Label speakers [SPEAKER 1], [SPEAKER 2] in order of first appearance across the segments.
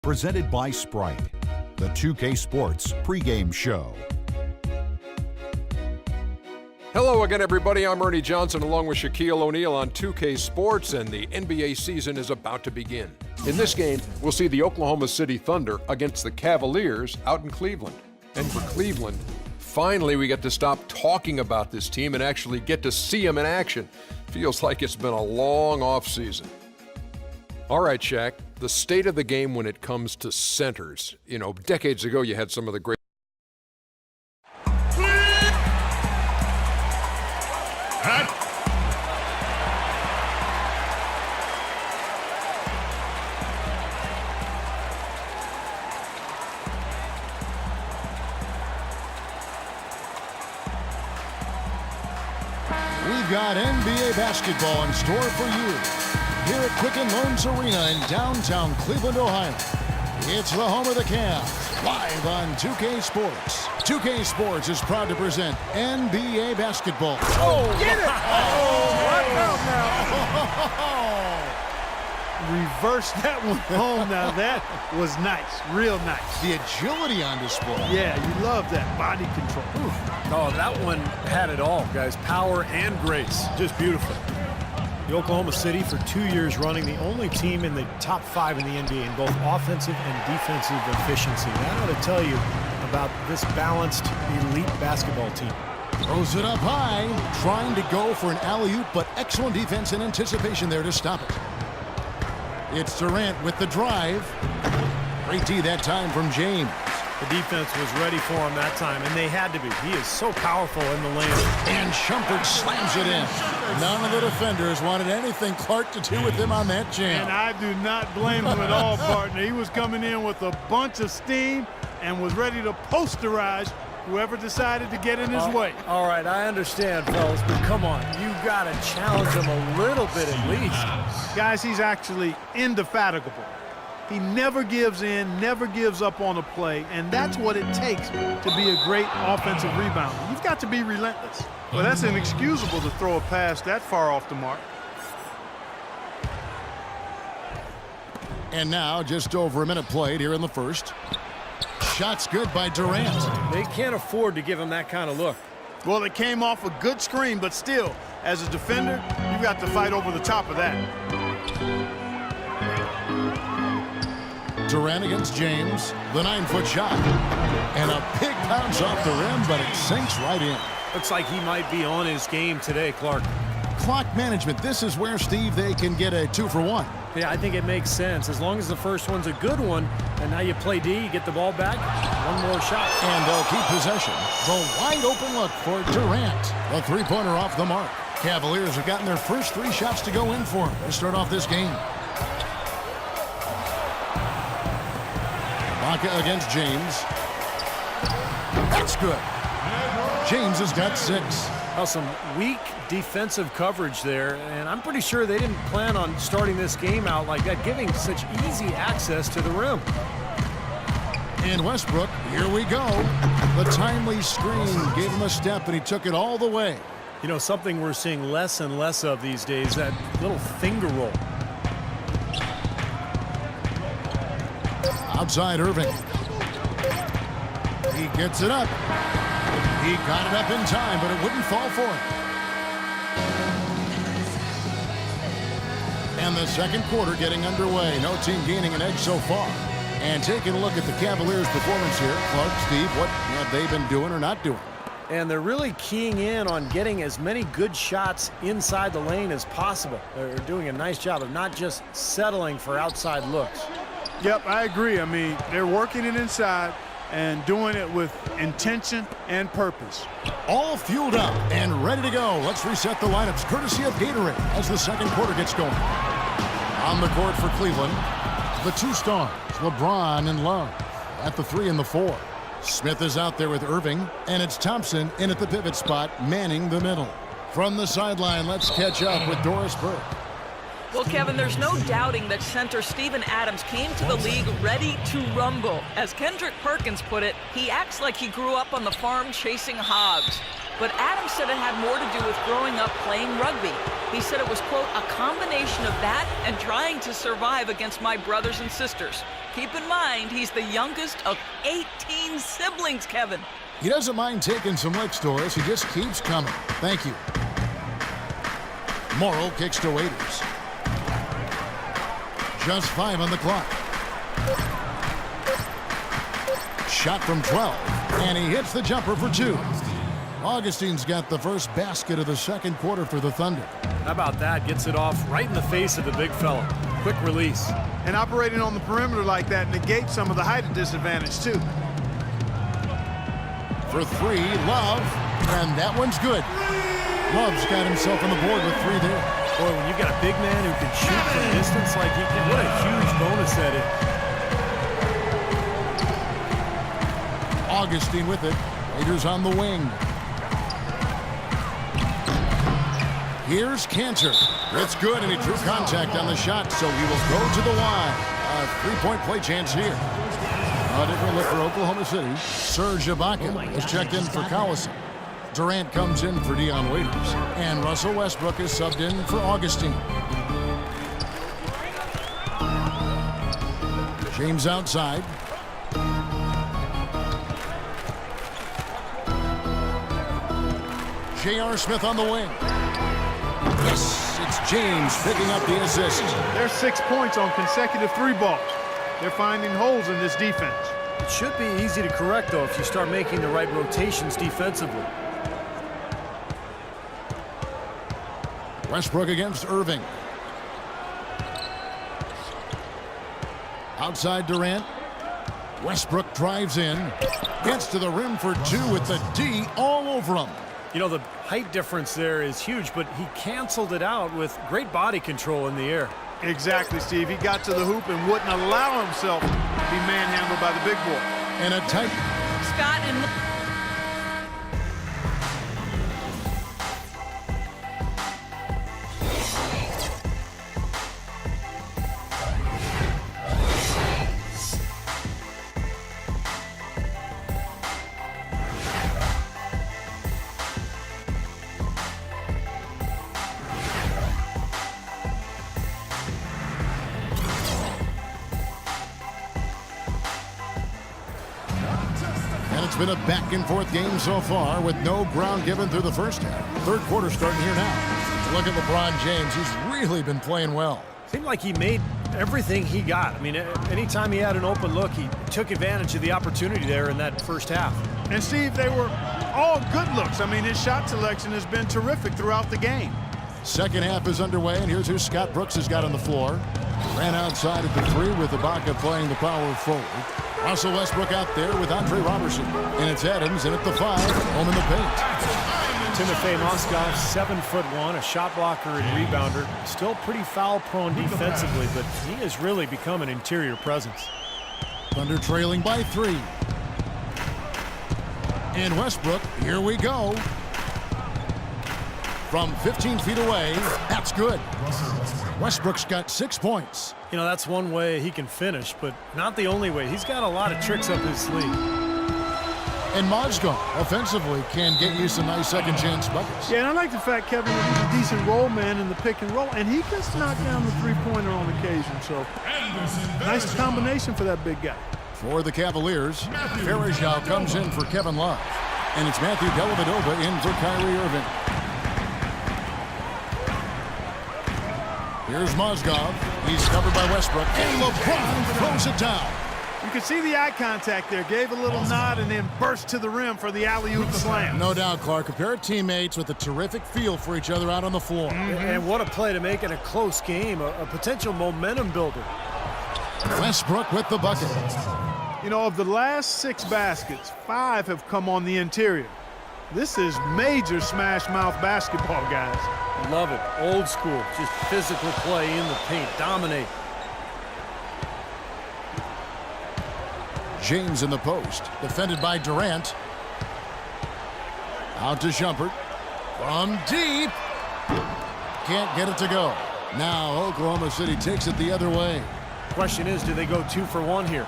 [SPEAKER 1] presented by Sprite, the 2K Sports pregame show.
[SPEAKER 2] Hello again, everybody. I'm Ernie Johnson along with Shaquille O'Neal on 2K Sports, and the NBA season is about to begin. In this game, we'll see the Oklahoma City Thunder against the Cavaliers out in Cleveland. And for Cleveland, finally we get to stop talking about this team and actually get to see them in action. Feels like it's been a long offseason. All right, Shaq, the state of the game when it comes to centers. You know, decades ago you had some of the great
[SPEAKER 3] We've got NBA basketball in store for you here at Quicken Loans Arena in downtown Cleveland, Ohio. It's the home of the Cavs, live on 2K Sports. 2K Sports is proud to present NBA basketball.
[SPEAKER 4] Oh, get it! Reverse that one home. Now that was nice, real nice.
[SPEAKER 3] The agility on display.
[SPEAKER 4] Yeah, you love that body control. Oof.
[SPEAKER 5] Oh, that one had it all, guys. Power and grace. Just beautiful. The Oklahoma City, for 2 years running, the only team in the top 5 in the NBA in both offensive and defensive efficiency. That ought to tell you about this balanced, elite basketball team.
[SPEAKER 3] Throws it up high, trying to go for an alley-oop, but excellent defense and anticipation there to stop it. It's Durant with the drive. Great D that time from James.
[SPEAKER 5] The defense was ready for him that time, and they had to be. He is so powerful in the lane.
[SPEAKER 3] And Shumpert slams it in. None of the defenders wanted anything Clark to do with him on that jam.
[SPEAKER 4] And I do not blame him at all, partner. He was coming in with a bunch of steam and was ready to posterize whoever decided to get in his way.
[SPEAKER 5] All right, I understand, fellas, but come on. You got to challenge him a little bit at least.
[SPEAKER 4] Guys, he's actually indefatigable. He never gives in, never gives up on a play, and that's what it takes to be a great offensive rebounder. You've got to be relentless. Well, that's inexcusable to throw a pass that far off the mark.
[SPEAKER 3] And now, just over a minute played here in the first. Shot's good by Durant.
[SPEAKER 5] They can't afford to give him that kind of look.
[SPEAKER 4] Well, it came off a good screen, but still, as a defender, you've got to fight over the top of that.
[SPEAKER 3] Durant against James, the 9-foot shot. And a big bounce off the rim, but it sinks right in.
[SPEAKER 5] Looks like he might be on his game today, Clark.
[SPEAKER 3] Clock management, this is where, Steve, they can get a 2-for-1.
[SPEAKER 5] Yeah, I think it makes sense. As long as the first one's a good one, and now you play D, you get the ball back, one more shot.
[SPEAKER 3] And they'll keep possession. The wide open look for Durant. The three-pointer off the mark. Cavaliers have gotten their first 3 shots to go in for them to start off this game. Baca against James. That's good. James has got 6.
[SPEAKER 5] Well, some weak defensive coverage there, and I'm pretty sure they didn't plan on starting this game out like that, giving such easy access to the rim.
[SPEAKER 3] And Westbrook, here we go. The timely screen gave him a step, and he took it all the way.
[SPEAKER 5] You know, something we're seeing less and less of these days, that little finger roll.
[SPEAKER 3] Outside Irving. He gets it up. He got it up in time, but it wouldn't fall for him. And the second quarter getting underway. No team gaining an edge so far. And taking a look at the Cavaliers' performance here, Clark, Steve, what have they been doing or not doing?
[SPEAKER 5] And they're really keying in on getting as many good shots inside the lane as possible. They're doing a nice job of not just settling for outside looks.
[SPEAKER 4] Yep, I agree. I mean, they're working it inside and doing it with intention and purpose.
[SPEAKER 3] All fueled up and ready to go. Let's reset the lineups courtesy of Gatorade as the second quarter gets going. On the court for Cleveland, the 2 stars, LeBron and Love at the 3 and the 4. Smith is out there with Irving, and it's Thompson in at the pivot spot, manning the middle. From the sideline, let's catch up with Doris Burke.
[SPEAKER 6] Well, Kevin, there's no doubting that center Steven Adams came to the league ready to rumble. As Kendrick Perkins put it, he acts like he grew up on the farm chasing hogs. But Adams said it had more to do with growing up playing rugby. He said it was, quote, a combination of that and trying to survive against my brothers and sisters. Keep in mind, he's the youngest of 18 siblings, Kevin.
[SPEAKER 3] He doesn't mind taking some licks, Doris. He just keeps coming. Thank you. Morrow kicks to Waiters. Just 5 on the clock. Shot from 12, and he hits the jumper for 2. Augustine's got the first basket of the second quarter for the Thunder.
[SPEAKER 5] How about that? Gets it off right in the face of the big fella. Quick release.
[SPEAKER 4] And operating on the perimeter like that negates some of the height disadvantage, too.
[SPEAKER 3] For 3, Love, and that one's good. Love's got himself on the board with 3 there.
[SPEAKER 5] Boy, when you've got a big man who can shoot from distance like he can, what a huge bonus that is.
[SPEAKER 3] Augustine with it. Waiters on the wing. Here's Cantor. It's good, and he drew contact on the shot, so he will go to the line. A 3-point play chance here. A different look for Oklahoma City. Serge Ibaka is checked in for Collison. Durant comes in for Dion Waiters. And Russell Westbrook is subbed in for Augustine. James outside. J.R. Smith on the wing. Yes, it's James picking up the assist.
[SPEAKER 4] There's 6 points on consecutive 3 balls. They're finding holes in this defense.
[SPEAKER 5] It should be easy to correct, though, if you start making the right rotations defensively.
[SPEAKER 3] Westbrook against Irving. Outside Durant. Westbrook drives in. Gets to the rim for 2 with the D all over him.
[SPEAKER 5] You know, the height difference there is huge, but he canceled it out with great body control in the air.
[SPEAKER 4] Exactly, Steve. He got to the hoop and wouldn't allow himself to be manhandled by the big boy.
[SPEAKER 3] And a tight.
[SPEAKER 6] Scott and
[SPEAKER 3] It's been a back-and-forth game so far with no ground given through the first half. Third quarter starting here now. Look at LeBron James. He's really been playing well.
[SPEAKER 5] Seemed like he made everything he got. I mean, anytime he had an open look, he took advantage of the opportunity there in that first half.
[SPEAKER 4] And, Steve, they were all good looks. I mean, his shot selection has been terrific throughout the game.
[SPEAKER 3] Second half is underway, and here's who Scott Brooks has got on the floor. Ran outside at the 3 with Ibaka playing the power forward. Russell Westbrook out there with Andre Robertson. And it's Adams in at the 5, home in the paint.
[SPEAKER 5] Timofey Mozgov, 7'1", a shot blocker and rebounder. Still pretty foul-prone defensively, but he has really become an interior presence.
[SPEAKER 3] Thunder trailing by 3. And Westbrook, here we go. From 15 feet away, that's good. Westbrook's got 6 points.
[SPEAKER 5] You know, that's one way he can finish, but not the only way. He's got a lot of tricks up his sleeve.
[SPEAKER 3] And Mozgov, offensively, can get you some nice second-chance buckets.
[SPEAKER 4] Yeah, and I like the fact, Kevin, that he's a decent roll man in the pick and roll, and he gets knocked down the three-pointer on occasion. So, nice combination for that big guy.
[SPEAKER 3] For the Cavaliers, Farajao comes in for Kevin Love. And it's Matthew Dellavedova in for Kyrie Irving. Here's Mozgov. He's covered by Westbrook. And LeBron throws it down.
[SPEAKER 4] You can see the eye contact there. Gave a little nod and then burst to the rim for the alley-oop slam.
[SPEAKER 3] No doubt, Clark. A pair of teammates with a terrific feel for each other out on the floor.
[SPEAKER 5] And what a play to make it a close game, a potential momentum builder.
[SPEAKER 3] Westbrook with the bucket.
[SPEAKER 4] You know, of the last 6 baskets, 5 have come on the interior. This is major smash-mouth basketball, guys.
[SPEAKER 5] Love it. Old school. Just physical play in the paint. Dominate.
[SPEAKER 3] James in the post. Defended by Durant. Out to Shumpert. From deep. Can't get it to go. Now Oklahoma City takes it the other way.
[SPEAKER 5] Question is, do they go 2 for 1 here?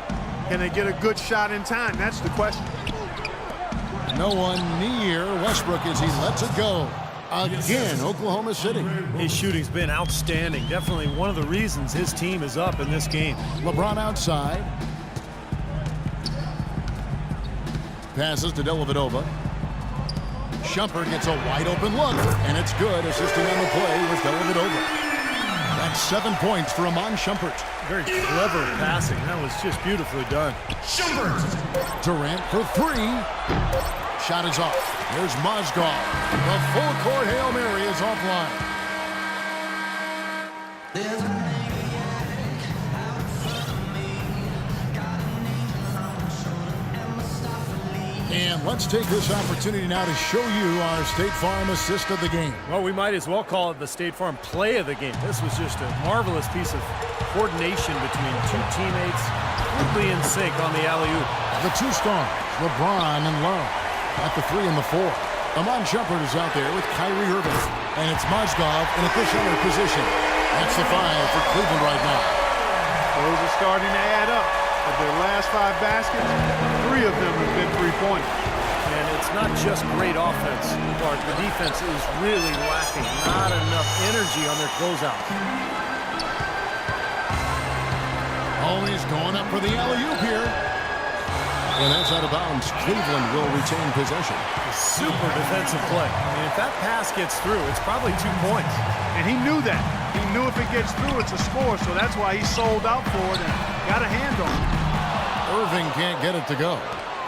[SPEAKER 4] Can they get a good shot in time? That's the question.
[SPEAKER 3] No one near Westbrook as he lets it go. Again, Oklahoma City.
[SPEAKER 5] His shooting's been outstanding. Definitely one of the reasons his team is up in this game.
[SPEAKER 3] LeBron outside. Passes to Dellavedova. Shumpert gets a wide open look, and it's good. Assisting on the play was Dellavedova. That's 7 points for Iman Shumpert.
[SPEAKER 5] Very clever passing. That was just beautifully done.
[SPEAKER 3] Durant for three. Shot is off. There's Mozgov. The full court Hail Mary is offline. And let's take this opportunity now to show you our State Farm assist of the game.
[SPEAKER 5] Well, we might as well call it the State Farm play of the game. This was just a marvelous piece of coordination between two teammates, completely in sync on the alley-oop.
[SPEAKER 3] The two stars, LeBron and Love, at the 3 and the 4. Iman Shumpert is out there with Kyrie Irving, and it's Mozgov in a center position. That's the 5 for Cleveland right now.
[SPEAKER 4] Those are starting to add up. Of their last 5 baskets, 3 of them have been three-point.
[SPEAKER 5] And it's not just great offense, Clark. The defense is really lacking. Not enough energy on their closeouts.
[SPEAKER 3] Always going up for the alley-oop here. And that's out of bounds. Cleveland will retain possession.
[SPEAKER 5] A super defensive play. I mean, if that pass gets through, it's probably 2 points.
[SPEAKER 4] And he knew that. He knew if it gets through, it's a score, so that's why he sold out for it and got a hand on it.
[SPEAKER 3] Irving can't get it to go.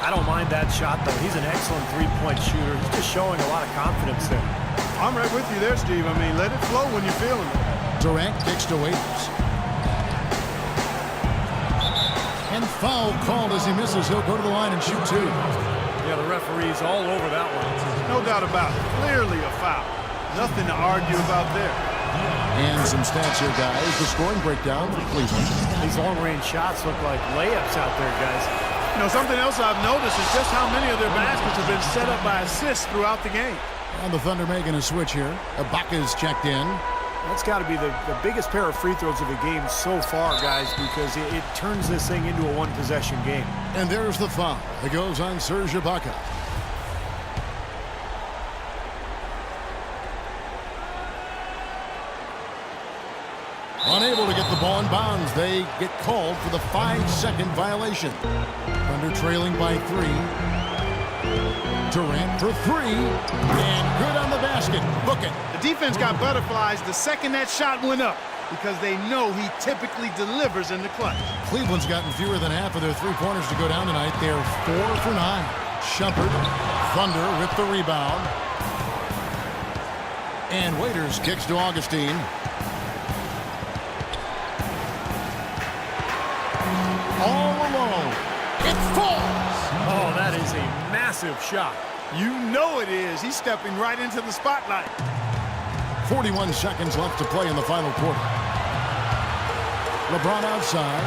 [SPEAKER 5] I don't mind that shot, though. He's an excellent three-point shooter. He's just showing a lot of confidence there.
[SPEAKER 4] I'm right with you there, Steve. I mean, let it flow when you're feeling it.
[SPEAKER 3] Durant kicks to Waiters. And foul called as he misses. He'll go to the line and shoot 2.
[SPEAKER 5] Yeah, the referee's all over that one.
[SPEAKER 4] No doubt about it. Clearly a foul. Nothing to argue about there.
[SPEAKER 3] And some stats here, guys. The scoring breakdown for Cleveland.
[SPEAKER 5] These long-range shots look like layups out there, guys.
[SPEAKER 4] You know, something else I've noticed is just how many of their baskets have been set up by assists throughout the game.
[SPEAKER 3] And the Thunder making a switch here. Ibaka's checked in.
[SPEAKER 5] That's got to be the biggest pair of free throws of the game so far, guys, because it turns this thing into a one-possession game.
[SPEAKER 3] And there's the foul. It goes on Serge Ibaka. Unable to get the ball in bounds. They get called for the 5-second violation. Thunder trailing by 3. Durant for 3. And good on the basket. Book it.
[SPEAKER 4] The defense got butterflies the second that shot went up because they know he typically delivers in the clutch.
[SPEAKER 3] Cleveland's gotten fewer than half of their three-pointers to go down tonight. They're 4 for 9. Shumpert, Thunder with the rebound. And Waiters kicks to Augustine. All alone. It falls.
[SPEAKER 5] Oh, that is a massive shot.
[SPEAKER 4] You know it is. He's stepping right into the spotlight.
[SPEAKER 3] 41 seconds left to play in the final quarter. LeBron outside.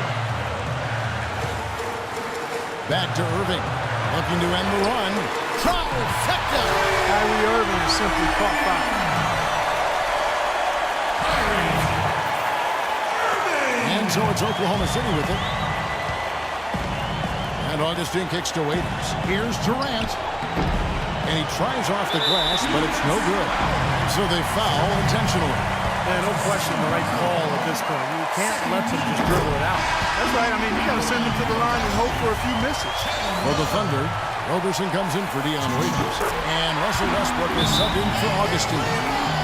[SPEAKER 3] Back to Irving. Looking to end the run. Trifecta.
[SPEAKER 4] Kyrie Irving is simply caught foul.
[SPEAKER 3] And so it's Oklahoma City with it. And Augustine kicks to Waiters. Here's Durant. And he tries off the glass, but it's no good. So they foul intentionally.
[SPEAKER 5] Yeah, no question the right call at this point. You can't let them just dribble it out.
[SPEAKER 4] That's right. I mean, you got to send them to the line and hope for a few misses.
[SPEAKER 3] For the Thunder, Roberson comes in for Dion Waiters. And Russell Westbrook is subbed in for Augustine.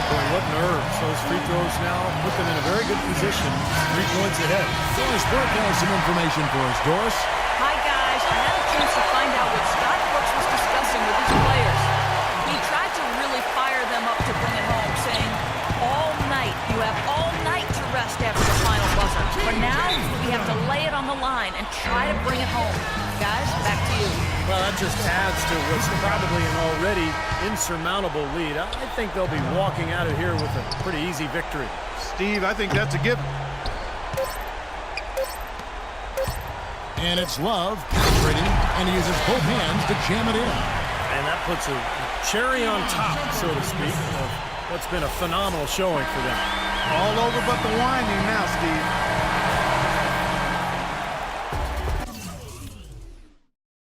[SPEAKER 5] Boy, what nerves. Those free throws now put them in a very good position. 3 points ahead.
[SPEAKER 3] Doris Burke has some information for us. Doris?
[SPEAKER 6] Hi, guys. I had a chance to find out what Scott Brooks was discussing with his players. He tried to really fire them up to bring it home, saying, all night, you have all night to rest after the final buzzer. But now, we have to lay it on the line and try to bring it home. Guys, back to you.
[SPEAKER 5] Well, that just adds to what's probably an already insurmountable lead. I think they'll be walking out of here with a pretty easy victory.
[SPEAKER 4] Steve, I think that's a given.
[SPEAKER 3] And it's Love penetrating, and he uses both hands to jam it in.
[SPEAKER 5] And that puts a cherry on top, so to speak, of what's been a phenomenal showing for them.
[SPEAKER 4] All over but the winding now, Steve.